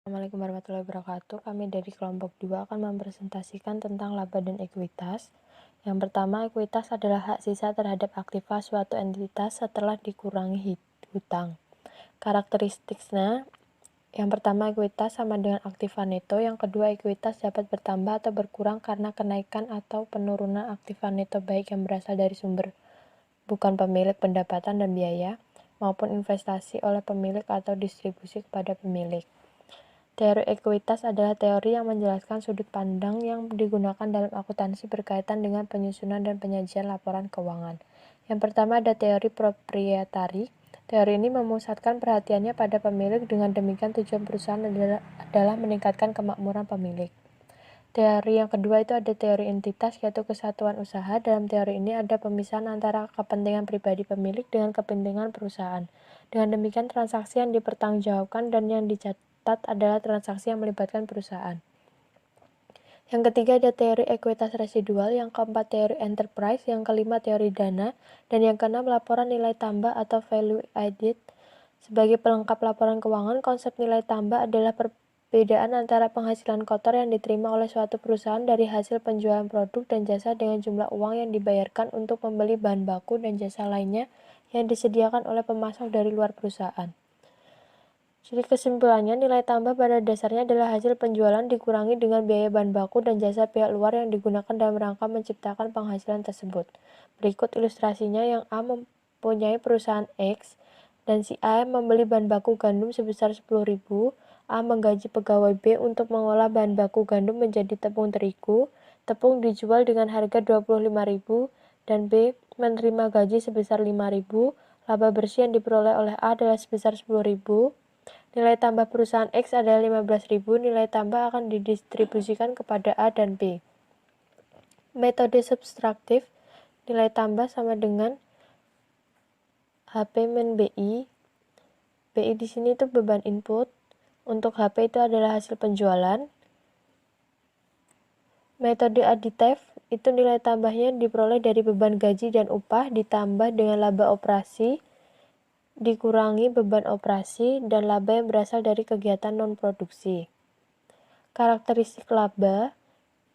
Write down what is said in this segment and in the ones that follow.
Assalamualaikum warahmatullahi wabarakatuh. Kami dari kelompok 2 akan mempresentasikan tentang laba dan ekuitas. Yang pertama, ekuitas adalah hak sisa terhadap aktiva suatu entitas setelah dikurangi hutang. Karakteristiknya, yang pertama, ekuitas sama dengan aktiva neto. Yang kedua, ekuitas dapat bertambah atau berkurang karena kenaikan atau penurunan aktiva neto baik yang berasal dari sumber bukan pemilik pendapatan dan biaya, maupun investasi oleh pemilik atau distribusi kepada pemilik. Teori ekuitas adalah teori yang menjelaskan sudut pandang yang digunakan dalam akuntansi berkaitan dengan penyusunan dan penyajian laporan keuangan. Yang pertama ada teori proprietari. Teori ini memusatkan perhatiannya pada pemilik, dengan demikian tujuan perusahaan adalah meningkatkan kemakmuran pemilik. Teori yang kedua itu ada teori entitas, yaitu kesatuan usaha. Dalam teori ini ada pemisahan antara kepentingan pribadi pemilik dengan kepentingan perusahaan. Dengan demikian transaksi yang dipertanggungjawabkan dan yang dicatat adalah transaksi yang melibatkan perusahaan. Yang ketiga ada teori ekuitas residual, yang keempat teori enterprise, yang kelima teori dana, dan yang keenam laporan nilai tambah atau value added. Sebagai pelengkap laporan keuangan, konsep nilai tambah adalah perbedaan antara penghasilan kotor yang diterima oleh suatu perusahaan dari hasil penjualan produk dan jasa dengan jumlah uang yang dibayarkan untuk membeli bahan baku dan jasa lainnya yang disediakan oleh pemasok dari luar perusahaan. Jadi kesimpulannya, nilai tambah pada dasarnya adalah hasil penjualan dikurangi dengan biaya bahan baku dan jasa pihak luar yang digunakan dalam rangka menciptakan penghasilan tersebut. Berikut ilustrasinya. Yang A mempunyai perusahaan X dan si A membeli bahan baku gandum sebesar 10.000. A menggaji pegawai B untuk mengolah bahan baku gandum menjadi tepung terigu. Tepung dijual dengan harga 25.000 dan B menerima gaji sebesar 5.000. Laba bersih yang diperoleh oleh A adalah sebesar 10.000. Nilai tambah perusahaan X adalah 15.000. Nilai tambah akan didistribusikan kepada A dan B. Metode subtraktif, nilai tambah sama dengan HP min BI. BI di sini itu beban input. Untuk HP itu adalah hasil penjualan. Metode aditif itu nilai tambahnya diperoleh dari beban gaji dan upah ditambah dengan laba operasi dikurangi beban operasi dan laba yang berasal dari kegiatan non-produksi. Karakteristik laba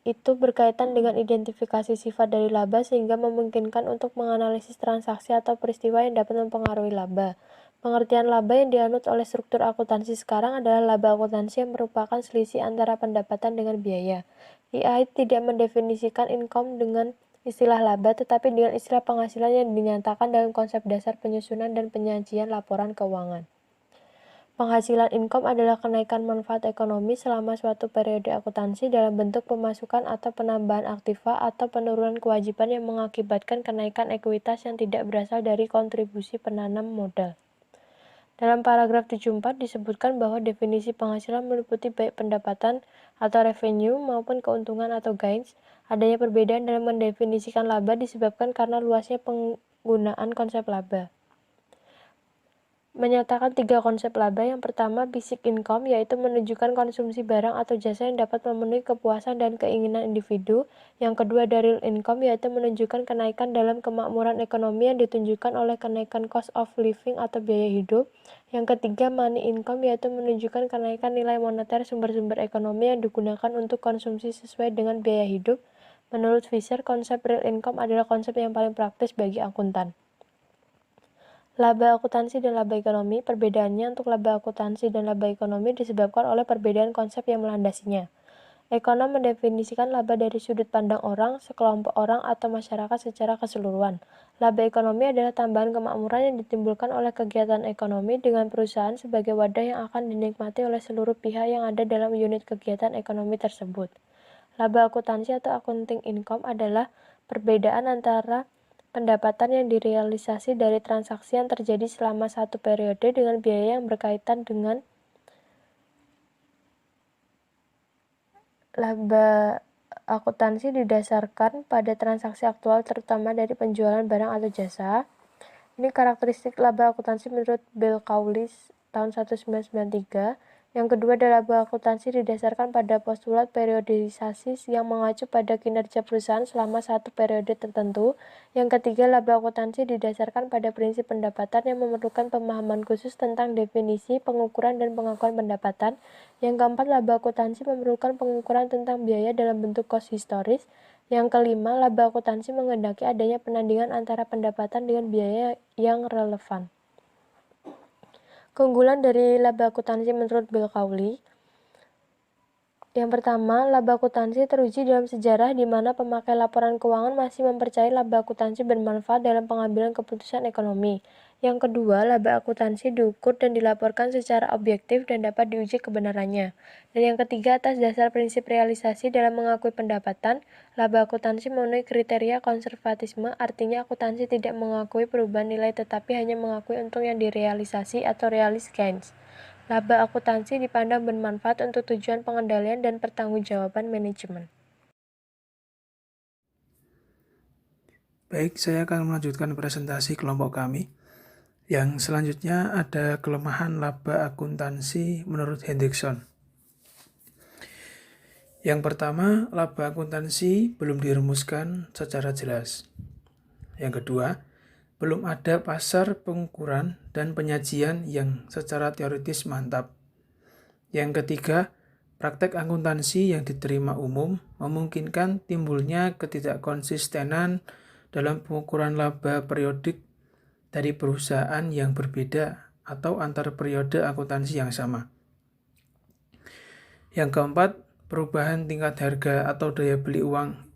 itu berkaitan dengan identifikasi sifat dari laba sehingga memungkinkan untuk menganalisis transaksi atau peristiwa yang dapat mempengaruhi laba. Pengertian laba yang dianut oleh struktur akuntansi sekarang adalah laba akuntansi yang merupakan selisih antara pendapatan dengan biaya. IAI tidak mendefinisikan income dengan istilah laba, tetapi dengan istilah penghasilan yang dinyatakan dalam konsep dasar penyusunan dan penyajian laporan keuangan. Penghasilan income adalah kenaikan manfaat ekonomi selama suatu periode akuntansi dalam bentuk pemasukan atau penambahan aktiva atau penurunan kewajiban yang mengakibatkan kenaikan ekuitas yang tidak berasal dari kontribusi penanam modal. Dalam paragraf 74 disebutkan bahwa definisi penghasilan meliputi baik pendapatan atau revenue maupun keuntungan atau gains. Adanya perbedaan dalam mendefinisikan laba disebabkan karena luasnya penggunaan konsep laba. Menyatakan tiga konsep laba. Yang pertama, basic income, yaitu menunjukkan konsumsi barang atau jasa yang dapat memenuhi kepuasan dan keinginan individu. Yang kedua, ada real income, yaitu menunjukkan kenaikan dalam kemakmuran ekonomi yang ditunjukkan oleh kenaikan cost of living atau biaya hidup. Yang ketiga, money income, yaitu menunjukkan kenaikan nilai moneter sumber-sumber ekonomi yang digunakan untuk konsumsi sesuai dengan biaya hidup. Menurut Fisher, konsep real income adalah konsep yang paling praktis bagi akuntan. Laba akuntansi dan laba ekonomi. Perbedaannya untuk laba akuntansi dan laba ekonomi disebabkan oleh perbedaan konsep yang melandasinya. Ekonom mendefinisikan laba dari sudut pandang orang, sekelompok orang, atau masyarakat secara keseluruhan. Laba ekonomi adalah tambahan kemakmuran yang ditimbulkan oleh kegiatan ekonomi dengan perusahaan sebagai wadah yang akan dinikmati oleh seluruh pihak yang ada dalam unit kegiatan ekonomi tersebut. Laba akuntansi atau accounting income adalah perbedaan antara pendapatan yang direalisasi dari transaksi yang terjadi selama satu periode dengan biaya yang berkaitan dengan laba akuntansi didasarkan pada transaksi aktual terutama dari penjualan barang atau jasa. Ini karakteristik laba akuntansi menurut Bill Kaulitz tahun 1993. Yang kedua adalah laba akuntansi didasarkan pada postulat periodisasi yang mengacu pada kinerja perusahaan selama satu periode tertentu. Yang ketiga, laba akuntansi didasarkan pada prinsip pendapatan yang memerlukan pemahaman khusus tentang definisi, pengukuran, dan pengakuan pendapatan. Yang keempat, laba akuntansi memerlukan pengukuran tentang biaya dalam bentuk kos historis. Yang kelima, laba akuntansi menghendaki adanya penandingan antara pendapatan dengan biaya yang relevan. Keunggulan dari laba akuntansi menurut Bill Cawley. Yang pertama, laba akuntansi teruji dalam sejarah di mana pemakai laporan keuangan masih mempercayai laba akuntansi bermanfaat dalam pengambilan keputusan ekonomi. Yang kedua, laba akuntansi diukur dan dilaporkan secara objektif dan dapat diuji kebenarannya. Dan yang ketiga, atas dasar prinsip realisasi dalam mengakui pendapatan, laba akuntansi memenuhi kriteria konservatisme, artinya akuntansi tidak mengakui perubahan nilai tetapi hanya mengakui untung yang direalisasi atau realized gains. Laba akuntansi dipandang bermanfaat untuk tujuan pengendalian dan pertanggungjawaban manajemen. Baik, saya akan melanjutkan presentasi kelompok kami. Yang selanjutnya ada kelemahan laba akuntansi menurut Hendrickson. Yang pertama, laba akuntansi belum dirumuskan secara jelas. Yang kedua, belum ada pasar pengukuran dan penyajian yang secara teoritis mantap. Yang ketiga, praktek akuntansi yang diterima umum memungkinkan timbulnya ketidakkonsistenan dalam pengukuran laba periodik dari perusahaan yang berbeda atau antar periode akuntansi yang sama. Yang keempat, perubahan tingkat harga atau daya beli uang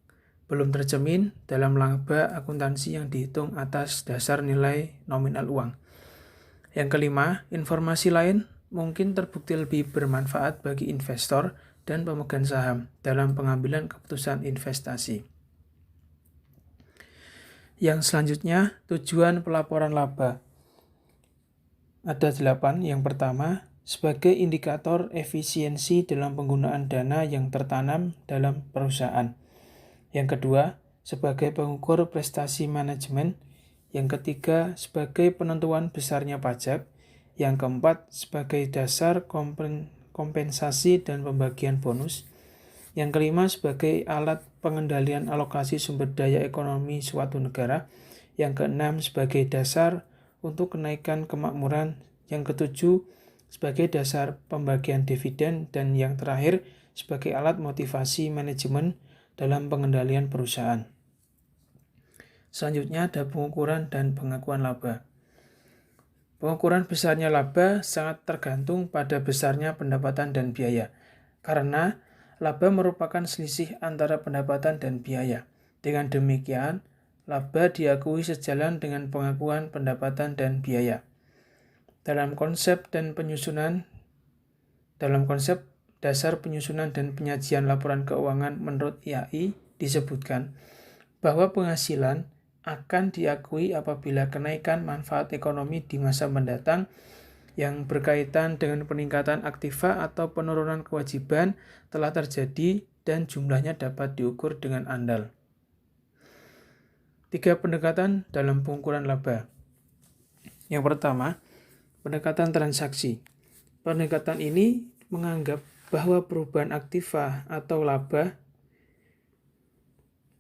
belum tercermin dalam laba akuntansi yang dihitung atas dasar nilai nominal uang. Yang kelima, informasi lain mungkin terbukti lebih bermanfaat bagi investor dan pemegang saham dalam pengambilan keputusan investasi. Yang selanjutnya, tujuan pelaporan laba. Ada 8. Yang pertama, sebagai indikator efisiensi dalam penggunaan dana yang tertanam dalam perusahaan. Yang kedua, sebagai pengukur prestasi manajemen. Yang ketiga, sebagai penentuan besarnya pajak. Yang keempat, sebagai dasar kompensasi dan pembagian bonus. Yang kelima, sebagai alat pengendalian alokasi sumber daya ekonomi suatu negara. Yang keenam, sebagai dasar untuk kenaikan kemakmuran. Yang ketujuh, sebagai dasar pembagian dividen. Dan yang terakhir, sebagai alat motivasi manajemen dalam pengendalian perusahaan. Selanjutnya ada pengukuran dan pengakuan laba. Pengukuran besarnya laba sangat tergantung pada besarnya pendapatan dan biaya, karena laba merupakan selisih antara pendapatan dan biaya. Dengan demikian, laba diakui sejalan dengan pengakuan pendapatan dan biaya. Dalam konsep dasar penyusunan dan penyajian laporan keuangan menurut IAI disebutkan bahwa penghasilan akan diakui apabila kenaikan manfaat ekonomi di masa mendatang yang berkaitan dengan peningkatan aktiva atau penurunan kewajiban telah terjadi dan jumlahnya dapat diukur dengan andal. 3 pendekatan dalam pengukuran laba. Yang pertama, pendekatan transaksi. Pendekatan ini menganggap bahwa perubahan aktiva atau laba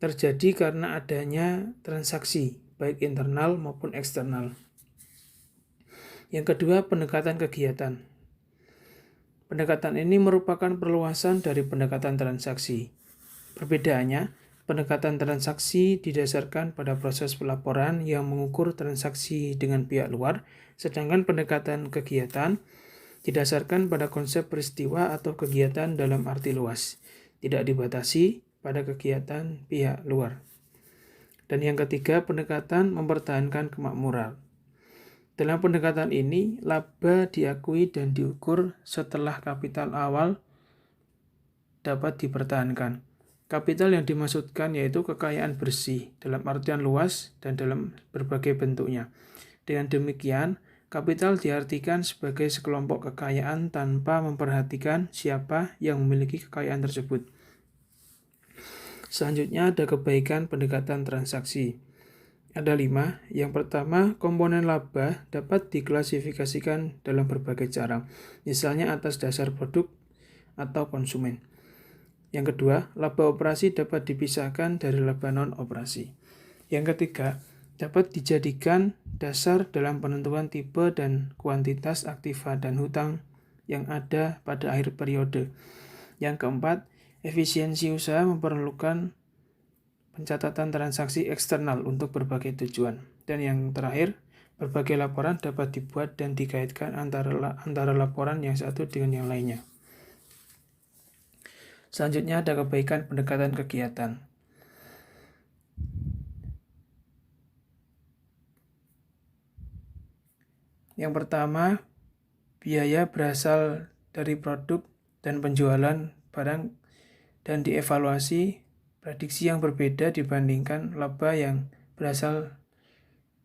terjadi karena adanya transaksi, baik internal maupun eksternal. Yang kedua, pendekatan kegiatan. Pendekatan ini merupakan perluasan dari pendekatan transaksi. Perbedaannya, pendekatan transaksi didasarkan pada proses pelaporan yang mengukur transaksi dengan pihak luar, sedangkan pendekatan kegiatan didasarkan pada konsep peristiwa atau kegiatan dalam arti luas, tidak dibatasi pada kegiatan pihak luar. Dan yang ketiga, pendekatan mempertahankan kemakmuran. Dalam pendekatan ini, laba diakui dan diukur setelah kapital awal dapat dipertahankan. Kapital yang dimaksudkan yaitu kekayaan bersih dalam artian luas dan dalam berbagai bentuknya. Dengan demikian, kapital diartikan sebagai sekelompok kekayaan tanpa memperhatikan siapa yang memiliki kekayaan tersebut. Selanjutnya ada kebaikan pendekatan transaksi. ada 5. Yang pertama, komponen laba dapat diklasifikasikan dalam berbagai cara, misalnya atas dasar produk atau konsumen. Yang kedua, laba operasi dapat dipisahkan dari laba non-operasi. Yang ketiga, dapat dijadikan dasar dalam penentuan tipe dan kuantitas aktiva dan hutang yang ada pada akhir periode. Yang keempat, efisiensi usaha memerlukan pencatatan transaksi eksternal untuk berbagai tujuan. Dan yang terakhir, berbagai laporan dapat dibuat dan dikaitkan antara laporan yang satu dengan yang lainnya. Selanjutnya ada kebaikan pendekatan kegiatan. Yang pertama, biaya berasal dari produk dan penjualan barang dan dievaluasi prediksi yang berbeda dibandingkan laba yang berasal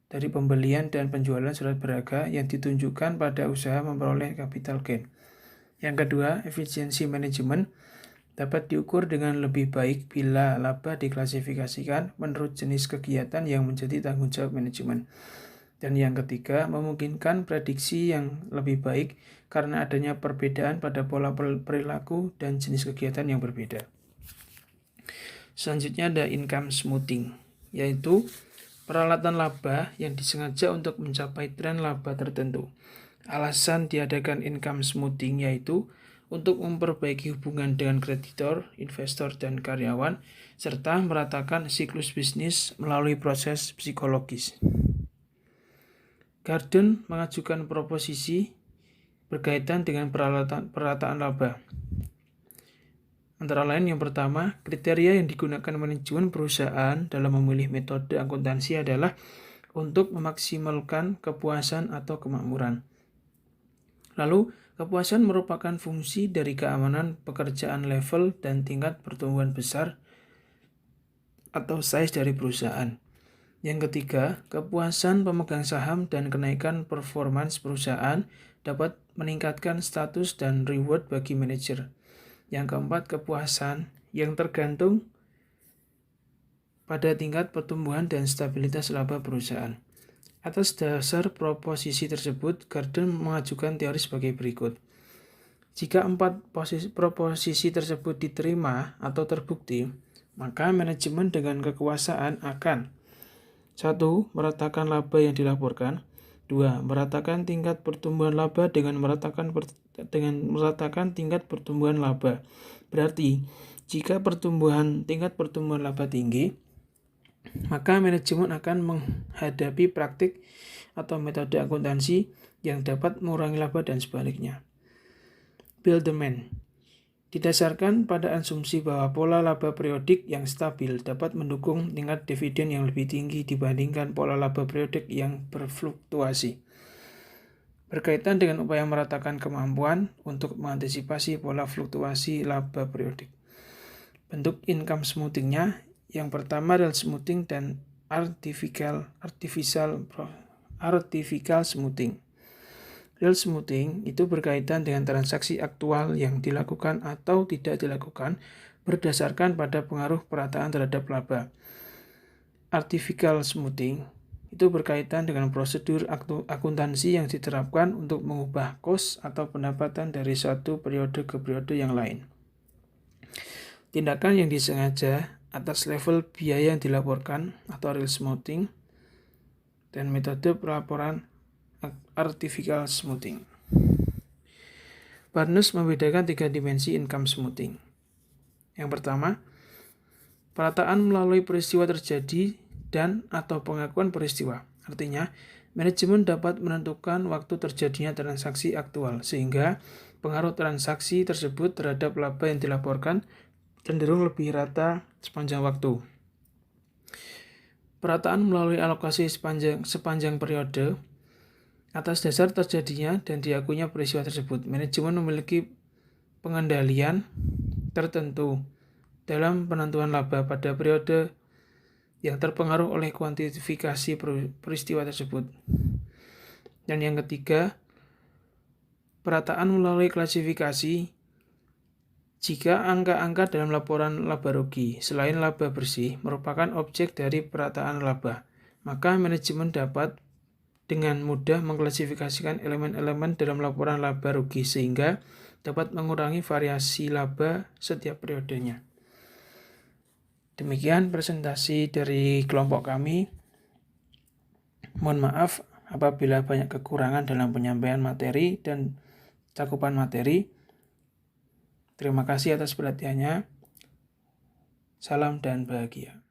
dari pembelian dan penjualan surat berharga yang ditunjukkan pada usaha memperoleh capital gain. Yang kedua, efisiensi manajemen dapat diukur dengan lebih baik bila laba diklasifikasikan menurut jenis kegiatan yang menjadi tanggung jawab manajemen. Dan yang ketiga, memungkinkan prediksi yang lebih baik karena adanya perbedaan pada pola perilaku dan jenis kegiatan yang berbeda. Selanjutnya ada income smoothing, yaitu peralatan laba yang disengaja untuk mencapai tren laba tertentu. Alasan diadakan income smoothing yaitu untuk memperbaiki hubungan dengan kreditor, investor, dan karyawan, serta meratakan siklus bisnis melalui proses psikologis. Garden mengajukan proposisi berkaitan dengan perataan laba. Antara lain yang pertama, kriteria yang digunakan manajemen perusahaan dalam memilih metode akuntansi adalah untuk memaksimalkan kepuasan atau kemakmuran. Lalu, kepuasan merupakan fungsi dari keamanan pekerjaan level dan tingkat pertumbuhan besar atau size dari perusahaan. Yang ketiga, kepuasan pemegang saham dan kenaikan performance perusahaan dapat meningkatkan status dan reward bagi manajer. Yang keempat, kepuasan yang tergantung pada tingkat pertumbuhan dan stabilitas laba perusahaan. Atas dasar proposisi tersebut, Garden mengajukan teori sebagai berikut. Jika 4 proposisi tersebut diterima atau terbukti, maka manajemen dengan kekuasaan akan 1. Meratakan laba yang dilaporkan. 2. Meratakan tingkat pertumbuhan laba dengan meratakan tingkat pertumbuhan laba. Berarti, jika tingkat pertumbuhan laba tinggi, maka manajemen akan menghadapi praktik atau metode akuntansi yang dapat mengurangi laba dan sebaliknya. Build demand didasarkan pada asumsi bahwa pola laba periodik yang stabil dapat mendukung tingkat dividen yang lebih tinggi dibandingkan pola laba periodik yang berfluktuasi. Berkaitan dengan upaya meratakan kemampuan untuk mengantisipasi pola fluktuasi laba periodik. Bentuk income smoothing-nya yang pertama real smoothing dan artificial smoothing. Real smoothing itu berkaitan dengan transaksi aktual yang dilakukan atau tidak dilakukan berdasarkan pada pengaruh perataan terhadap laba. Artificial smoothing itu berkaitan dengan prosedur akuntansi yang diterapkan untuk mengubah kos atau pendapatan dari suatu periode ke periode yang lain. Tindakan yang disengaja atas level biaya yang dilaporkan atau real smoothing dan metode pelaporan artificial smoothing. Barnes membedakan 3 dimensi income smoothing. Yang pertama, perataan melalui peristiwa terjadi dan atau pengakuan peristiwa. Artinya, manajemen dapat menentukan waktu terjadinya transaksi aktual, sehingga pengaruh transaksi tersebut terhadap laba yang dilaporkan cenderung lebih rata sepanjang waktu. Perataan melalui alokasi sepanjang periode. Atas dasar terjadinya dan diakuinya peristiwa tersebut, manajemen memiliki pengendalian tertentu dalam penentuan laba pada periode yang terpengaruh oleh kuantifikasi peristiwa tersebut. Dan yang ketiga, perataan melalui klasifikasi. Jika angka-angka dalam laporan laba rugi selain laba bersih merupakan objek dari perataan laba, maka manajemen dapat dengan mudah mengklasifikasikan elemen-elemen dalam laporan laba rugi sehingga dapat mengurangi variasi laba setiap periodenya. Demikian presentasi dari kelompok kami. Mohon maaf apabila banyak kekurangan dalam penyampaian materi dan cakupan materi. Terima kasih atas perhatiannya. Salam dan bahagia.